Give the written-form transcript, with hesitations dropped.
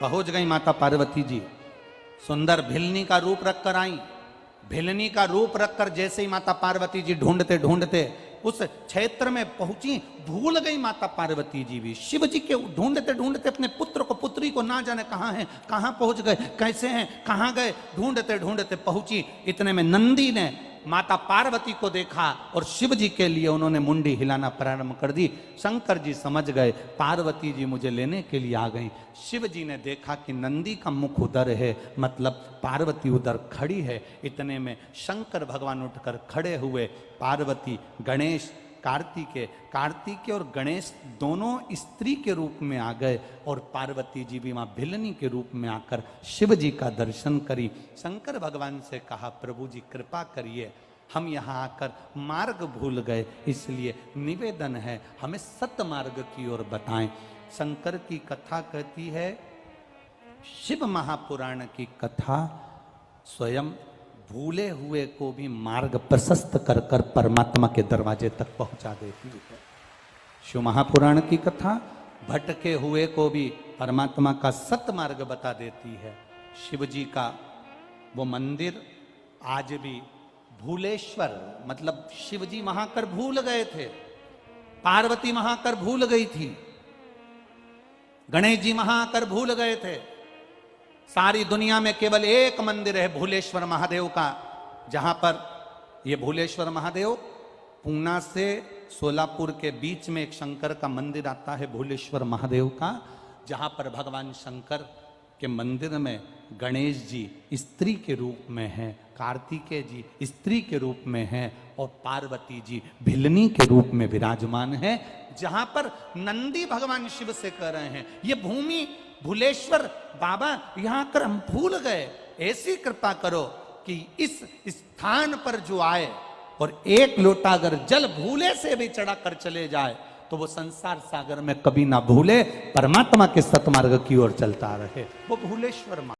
पहुंच गई माता पार्वती जी, सुंदर भिलनी का रूप रखकर आई। भिलनी का रूप रखकर जैसे ही माता पार्वती जी ढूंढते ढूंढते उस क्षेत्र में पहुंची, भूल गई माता पार्वती जी भी। शिव जी के ढूंढते ढूंढते अपने पुत्र को, पुत्री को ना जाने कहां है, कहां पहुंच गए, कैसे हैं, कहां गए, ढूंढते ढूंढते पहुंची। इतने में नंदी ने माता पार्वती को देखा और शिव जी के लिए उन्होंने मुंडी हिलाना प्रारंभ कर दी। शंकर जी समझ गए पार्वती जी मुझे लेने के लिए आ गई। शिव जी ने देखा कि नंदी का मुख उधर है, मतलब पार्वती उधर खड़ी है। इतने में शंकर भगवान उठकर खड़े हुए। पार्वती, गणेश, कार्तिकेय और गणेश दोनों स्त्री के रूप में आ गए और पार्वती जी भी वहां भिलनी के रूप में आकर शिव जी का दर्शन करी। शंकर भगवान से कहा, प्रभु जी कृपा करिए, हम यहाँ आकर मार्ग भूल गए, इसलिए निवेदन है हमें सत मार्ग की ओर बताएं। शंकर की कथा कहती है, शिव महापुराण की कथा स्वयं भूले हुए को भी मार्ग प्रशस्त कर कर परमात्मा के दरवाजे तक पहुंचा देती है। शिव महापुराण की कथा भटके हुए को भी परमात्मा का सत मार्ग बता देती है। शिव जी का वो मंदिर आज भी भूलेश्वर, मतलब शिव जी वहां कर भूल गए थे, पार्वती वहां कर भूल गई थी, गणेश जी वहां कर भूल गए थे। सारी दुनिया में केवल एक मंदिर है भूलेश्वर महादेव का, जहां पर ये भूलेश्वर महादेव, पूना से सोलापुर के बीच में एक शंकर का मंदिर आता है भूलेश्वर महादेव का, जहां पर भगवान शंकर के मंदिर में गणेश जी स्त्री के रूप में हैं, कार्तिकेय जी स्त्री के रूप में हैं और पार्वती जी भिलनी के रूप में विराजमान हैं। जहां पर नंदी भगवान शिव से कह रहे हैं, ये भूमि भूलेश्वर बाबा यहां कर हम भूल गए, ऐसी कृपा करो कि इस स्थान पर जो आए और एक लोटा अगर जल भूले से भी चढ़ा कर चले जाए तो वो संसार सागर में कभी ना भूले, परमात्मा के सतमार्ग की ओर चलता रहे। वो भूलेश्वर